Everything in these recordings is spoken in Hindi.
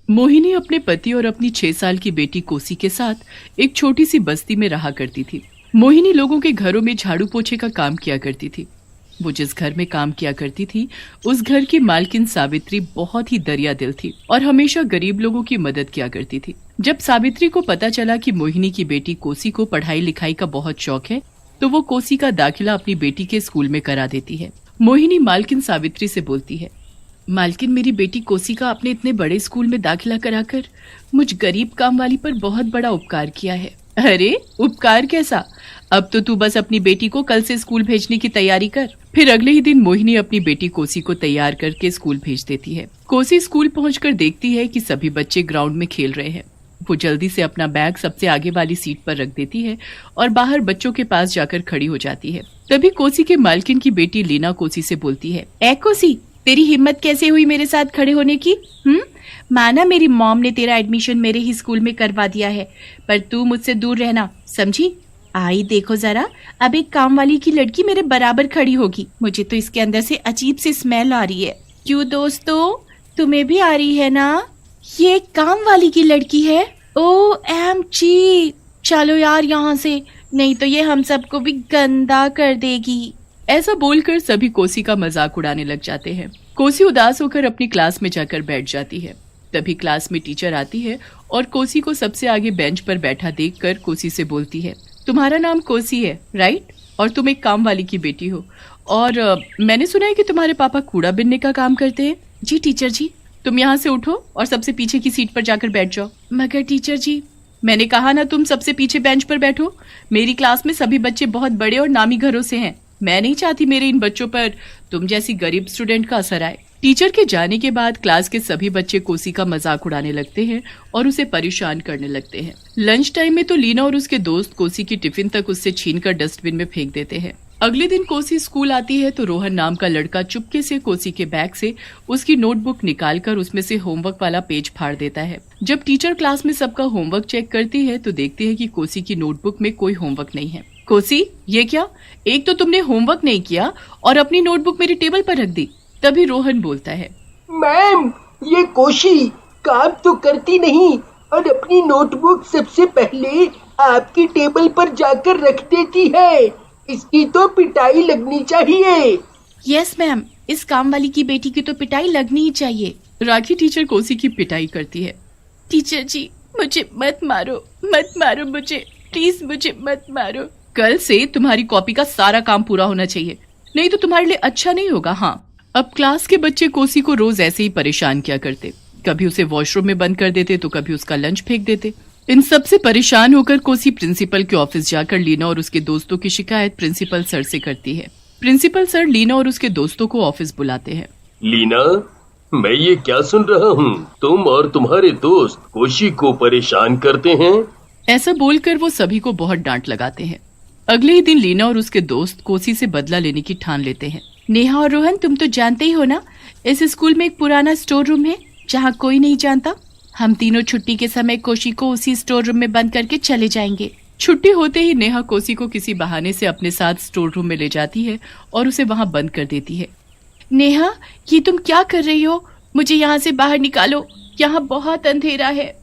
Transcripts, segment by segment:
मोहिनी अपने पति और अपनी 6 साल की बेटी कोसी के साथ एक छोटी सी बस्ती में रहा करती थी। मोहिनी लोगों के घरों में झाड़ू पोछे का काम किया करती थी। वो जिस घर में काम किया करती थी उस घर की मालकिन सावित्री बहुत ही दरिया दिल थी और हमेशा गरीब लोगों की मदद किया करती थी। जब सावित्री को पता चला कि मोहिनी की बेटी कोसी को पढ़ाई लिखाई का बहुत शौक है तो वो कोसी का दाखिला अपनी बेटी के स्कूल में करा देती है। मोहिनी मालकिन सावित्री से बोलती है, मालकिन मेरी बेटी कोसी का अपने इतने बड़े स्कूल में दाखिला कराकर मुझ गरीब काम वाली पर बहुत बड़ा उपकार किया है। अरे उपकार कैसा, अब तो तू बस अपनी बेटी को कल से स्कूल भेजने की तैयारी कर। फिर अगले ही दिन मोहिनी अपनी बेटी कोसी को तैयार करके स्कूल भेज देती है। कोसी स्कूल पहुंचकर देखती है कि सभी बच्चे ग्राउंड में खेल रहे हैं। वो जल्दी से अपना बैग सबसे आगे वाली सीट पर रख देती है और बाहर बच्चों के पास जाकर खड़ी हो जाती है। तभी कोसी के मालकिन की बेटी लीना कोसी से बोलती है, ए कोसी, तेरी हिम्मत कैसे हुई मेरे साथ खड़े होने की? माना मेरी मॉम ने तेरा एडमिशन मेरे ही स्कूल में करवा दिया है, पर तू मुझसे दूर रहना, समझी? आई देखो जरा, अब एक काम वाली की लड़की मेरे बराबर खड़ी होगी। मुझे तो इसके अंदर से अजीब सी स्मेल आ रही है। क्यों दोस्तों, तुम्हें भी आ रही है ना? ये काम वाली की लड़की है। OMG, चलो यार यहाँ से, नहीं तो ये हम सबको भी गंदा कर देगी। ऐसा बोलकर सभी कोसी का मजाक उड़ाने लग जाते हैं। कोसी उदास होकर अपनी क्लास में जाकर बैठ जाती है। तभी क्लास में टीचर आती है और कोसी को सबसे आगे बेंच पर बैठा देखकर कोसी से बोलती है, तुम्हारा नाम कोसी है, राइट? और तुम एक काम वाली की बेटी हो और मैंने सुना है कि तुम्हारे पापा कूड़ा बिनने का काम करते हैं। जी टीचर जी। तुम यहाँ से उठो और सबसे पीछे की सीट पर जाकर बैठ जाओ। मगर टीचर जी, मैंने कहा ना तुम सबसे पीछे बेंच पर बैठो। मेरी क्लास में सभी बच्चे बहुत बड़े और नामी घरों से हैं। मैं नहीं चाहती मेरे इन बच्चों पर तुम जैसी गरीब स्टूडेंट का असर आए। टीचर के जाने के बाद क्लास के सभी बच्चे कोसी का मजाक उड़ाने लगते हैं और उसे परेशान करने लगते हैं। लंच टाइम में तो लीना और उसके दोस्त कोसी की टिफिन तक उससे छीनकर डस्टबिन में फेंक देते हैं। अगले दिन कोसी स्कूल आती है तो रोहन नाम का लड़का चुपके से कोसी के बैग से उसकी नोटबुक निकालकर उसमें से होमवर्क वाला पेज फाड़ देता है। जब टीचर क्लास में सबका होमवर्क चेक करती है तो देखती है कि कोसी की नोटबुक में कोई होमवर्क नहीं है। कोसी, ये क्या? एक तो तुमने होमवर्क नहीं किया और अपनी नोटबुक मेरी टेबल पर रख दी। तभी रोहन बोलता है, मैम, ये कोशी काम तो करती नहीं और अपनी नोटबुक सबसे पहले आपकी टेबल पर जाकर रख देती है। इसकी तो पिटाई लगनी चाहिए। यस मैम, इस काम वाली की बेटी की तो पिटाई लगनी ही चाहिए। राखी टीचर कोसी की पिटाई करती है। टीचर जी, मुझे मत मारो मुझे, प्लीज मुझे मत मारो। कल से तुम्हारी कॉपी का सारा काम पूरा होना चाहिए, नहीं तो तुम्हारे लिए अच्छा नहीं होगा। हाँ, अब क्लास के बच्चे कोसी को रोज ऐसे ही परेशान किया करते। कभी उसे वॉशरूम में बंद कर देते तो कभी उसका लंच फेंक देते। इन सब से परेशान होकर कोसी प्रिंसिपल के ऑफिस जाकर लीना और उसके दोस्तों की शिकायत प्रिंसिपल सर से करती है। प्रिंसिपल सर लीना और उसके दोस्तों को ऑफिस बुलाते हैं। लीना, मैं ये क्या सुन रहा हूँ, तुम और तुम्हारे दोस्त कोशी को परेशान करते हैं। ऐसा बोलकर वो सभी को बहुत डांट लगाते हैं। अगले ही दिन लीना और उसके दोस्त कोसी से बदला लेने की ठान लेते हैं। नेहा और रोहन, तुम तो जानते ही हो ना, इस स्कूल में एक पुराना स्टोर रूम है जहाँ कोई नहीं जानता। हम तीनों छुट्टी के समय कोशी को उसी स्टोर रूम में बंद करके चले जाएंगे। छुट्टी होते ही नेहा कोसी को किसी बहाने से अपने साथ स्टोर रूम में ले जाती है और उसे वहाँ बंद कर देती है। नेहा, ये तुम क्या कर रही हो? मुझे यहाँ से बाहर निकालो, यहाँ बहुत अंधेरा है,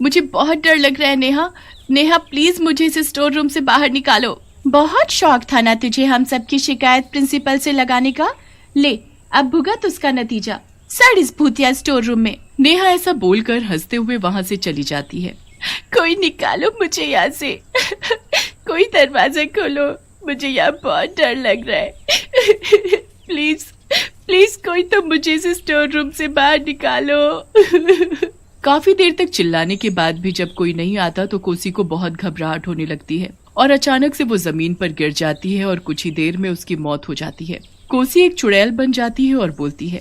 मुझे बहुत डर लग रहा है। नेहा प्लीज मुझे इस स्टोर रूम से बाहर निकालो। बहुत शौक था ना तुझे हम सबकी शिकायत प्रिंसिपल से लगाने का, ले अब भुगत उसका नतीजा, सड़ इस भूतिया स्टोर रूम में। नेहा ऐसा बोलकर हंसते हुए वहाँ से चली जाती है। कोई निकालो मुझे यहाँ से कोई दरवाजा खोलो, मुझे यहाँ बहुत डर लग रहा है प्लीज कोई तो मुझे इस स्टोर रूम से बाहर निकालो काफी देर तक चिल्लाने के बाद भी जब कोई नहीं आता तो कोसी को बहुत घबराहट होने लगती है और अचानक से वो जमीन पर गिर जाती है और कुछ ही देर में उसकी मौत हो जाती है। कोसी एक चुड़ैल बन जाती है और बोलती है,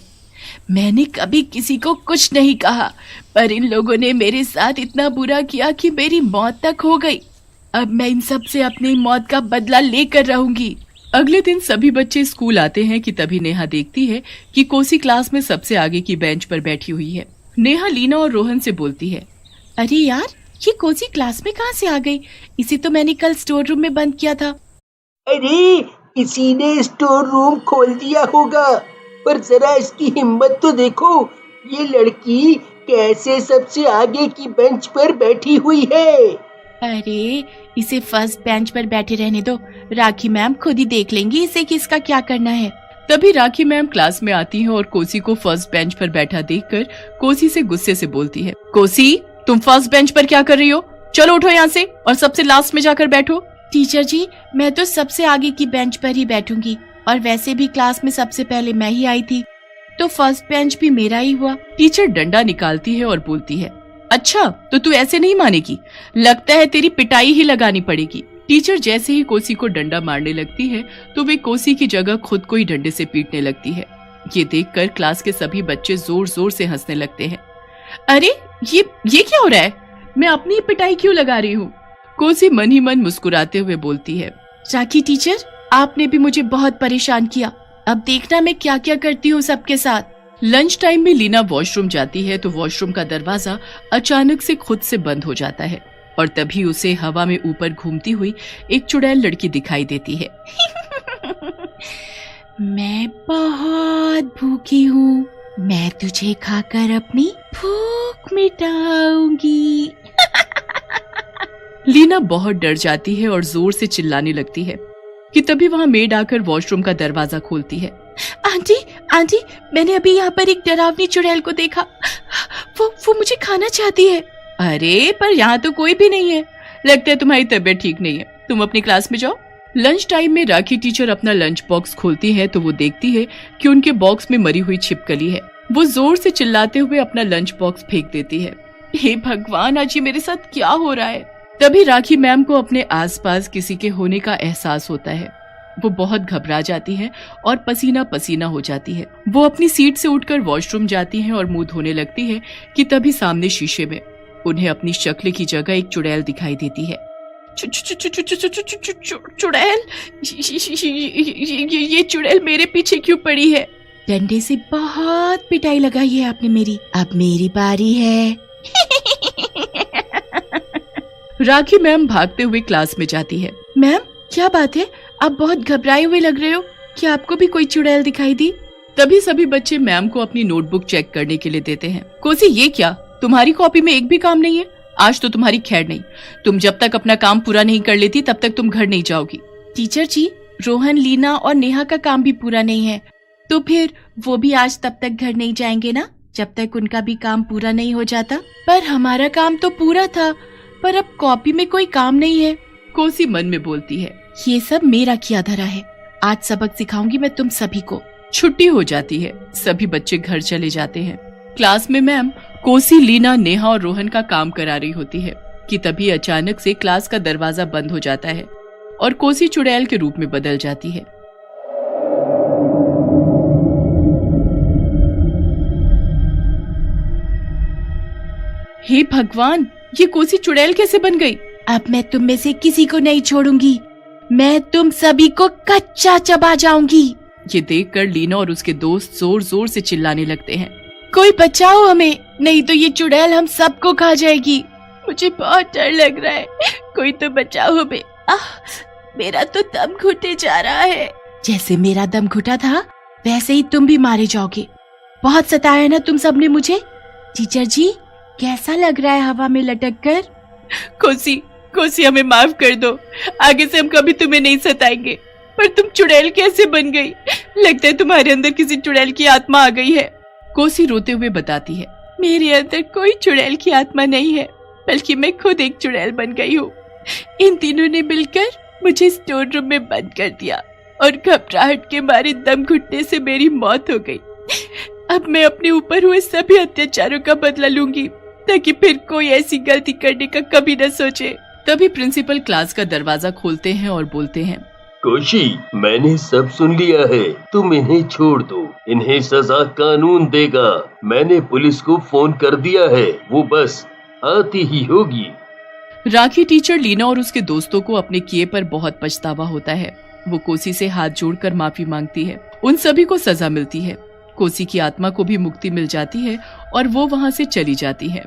मैंने कभी किसी को कुछ नहीं कहा, पर इन लोगों ने मेरे साथ इतना बुरा किया कि मेरी मौत तक हो गई। अब मैं इन सब से अपनी मौत का बदला लेकर रहूंगी। अगले दिन सभी बच्चे स्कूल आते हैं कि तभी नेहा देखती है कि कोसी क्लास में सबसे आगे की बेंच पर बैठी हुई है। नेहा लीना और रोहन से बोलती है, अरे यार, ये कोसी क्लास में कहाँ से आ गई? इसे तो मैंने कल स्टोर रूम में बंद किया था। अरे इसी ने स्टोर रूम खोल दिया होगा, पर जरा इसकी हिम्मत तो देखो, ये लड़की कैसे सबसे आगे की बेंच पर बैठी हुई है। अरे इसे फर्स्ट बेंच पर बैठे रहने दो, राखी मैम खुद ही देख लेंगी इसे किसका क्या करना है। तभी राखी मैम क्लास में आती है और कोसी को फर्स्ट बेंच पर बैठा देखकर कोसी से गुस्से से बोलती है, कोसी तुम फर्स्ट बेंच पर क्या कर रही हो? चलो उठो यहाँ से और सबसे लास्ट में जाकर बैठो। टीचर जी मैं तो सबसे आगे की बेंच पर ही बैठूंगी, और वैसे भी क्लास में सबसे पहले मैं ही आई थी, तो फर्स्ट बेंच भी मेरा ही हुआ। टीचर डंडा निकालती है और बोलती है, अच्छा तो तू ऐसे नहीं मानेगी, लगता है तेरी पिटाई ही लगानी पड़ेगी। टीचर जैसे ही कोसी को डंडा मारने लगती है तो वे कोसी की जगह खुद को ही डंडे से पीटने लगती है। ये देखकर क्लास के सभी बच्चे जोर जोर से हंसने लगते हैं। अरे ये क्या हो रहा है? मैं अपनी पिटाई क्यों लगा रही हूँ? कोसी मन ही मन मुस्कुराते हुए बोलती है, राखी टीचर आपने भी मुझे बहुत परेशान किया, अब देखना मैं क्या क्या करती हूँ सबके साथ। लंच टाइम में लीना वॉशरूम जाती है तो वॉशरूम का दरवाजा अचानक से खुद से बंद हो जाता है और तभी उसे हवा में ऊपर घूमती हुई एक चुड़ैल लड़की दिखाई देती है। मैं बहुत भूखी हूँ, मैं तुझे खाकर अपनी भूख मिटाऊंगी। लीना बहुत डर जाती है और जोर से चिल्लाने लगती है कि तभी वहाँ मेड आकर वॉशरूम का दरवाजा खोलती है। आंटी आंटी मैंने अभी यहाँ पर एक डरावनी चुड़ैल को देखा, वो मुझे खाना चाहती है। अरे पर यहाँ तो कोई भी नहीं है, लगता है तुम्हारी तबीयत ठीक नहीं है, तुम अपनी क्लास में जाओ। लंच टाइम में राखी टीचर अपना लंच बॉक्स खोलती है तो वो देखती है कि उनके बॉक्स में मरी हुई छिपकली है। वो जोर से चिल्लाते हुए अपना लंच बॉक्स फेंक देती है। हे भगवान आज ये मेरे साथ क्या हो रहा है? तभी राखी मैम को अपने आसपास किसी के होने का एहसास होता है। वो बहुत घबरा जाती है और पसीना पसीना हो जाती है। वो अपनी सीट से उठकर वॉशरूम जाती है और मुंह धोने लगती है कि तभी सामने शीशे में उन्हें अपनी शक्ल की जगह एक चुड़ैल दिखाई देती है। चुड़ैल? ये चुड़ैल मेरे पीछे क्यों पड़ी है? डंडे से बहुत पिटाई लगाई है आपने मेरी, अब मेरी बारी है। राखी मैम भागते हुए क्लास में जाती है। मैम क्या बात है, आप बहुत घबराए हुए लग रहे हो, क्या आपको भी कोई चुड़ैल दिखाई दी? तभी सभी बच्चे मैम को अपनी नोटबुक चेक करने के लिए देते हैं। कोसी ये क्या, तुम्हारी कॉपी में एक भी काम नहीं है? आज तो तुम्हारी खैर नहीं, तुम जब तक अपना काम पूरा नहीं कर लेती तब तक तुम घर नहीं जाओगी। टीचर जी रोहन, लीना और नेहा का काम भी पूरा नहीं है, तो फिर वो भी आज तब तक घर नहीं जाएंगे ना जब तक उनका भी काम पूरा नहीं हो जाता। पर हमारा काम तो पूरा था, पर अब कॉपी में कोई काम नहीं है। कोसी मन में बोलती है, ये सब मेरा किया धरा है, आज सबक सिखाऊंगी मैं तुम सभी को। छुट्टी हो जाती है, सभी बच्चे घर चले जाते हैं। क्लास में मैम कोसी, लीना, नेहा और रोहन का काम करा रही होती है कि तभी अचानक से क्लास का दरवाजा बंद हो जाता है और कोसी चुड़ैल के रूप में बदल जाती है। हे भगवान, ये कोसी चुड़ैल कैसे बन गई? अब मैं तुम में से किसी को नहीं छोड़ूंगी, मैं तुम सभी को कच्चा चबा जाऊंगी। ये देखकर लीना और उसके दोस्त जोर जोर से चिल्लाने लगते हैं, कोई बचाओ हमें, नहीं तो ये चुड़ैल हम सबको खा जाएगी। मुझे बहुत डर लग रहा है, कोई तो बचाओ हमें। मेरा तो दम घुटे जा रहा है। जैसे मेरा दम घुटा था वैसे ही तुम भी मारे जाओगे। बहुत सताया ना तुम सबने मुझे। टीचर जी कैसा लग रहा है हवा में लटक कर? कोसी हमें माफ कर दो, आगे से हम कभी तुम्हें नहीं सताएंगे। पर तुम चुड़ैल कैसे बन गई? लगता है तुम्हारे अंदर किसी चुड़ैल की आत्मा आ गई है। कोसी रोते हुए बताती है, मेरे अंदर कोई चुड़ैल की आत्मा नहीं है, बल्कि मैं खुद एक चुड़ैल बन गई हूँ। इन तीनों ने मिलकर मुझे स्टोर रूम में बंद कर दिया और घबराहट के मारे दम घुटने से मेरी मौत हो गई। अब मैं अपने ऊपर हुए सभी अत्याचारों का बदला लूंगी, ताकि फिर कोई ऐसी गलती करने का कभी न सोचे। तभी प्रिंसिपल क्लास का दरवाजा खोलते हैं और बोलते हैं, कोशी, मैंने सब सुन लिया है, तुम इन्हें छोड़ दो, इन्हें सजा कानून देगा। मैंने पुलिस को फोन कर दिया है, वो बस आती ही होगी। राखी टीचर लीना और उसके दोस्तों को अपने किए पर बहुत पछतावा होता है। वो कोसी से हाथ जोड़कर माफी मांगती है। उन सभी को सजा मिलती है। कोसी की आत्मा को भी मुक्ति मिल जाती है और वो वहाँ से चली जाती है।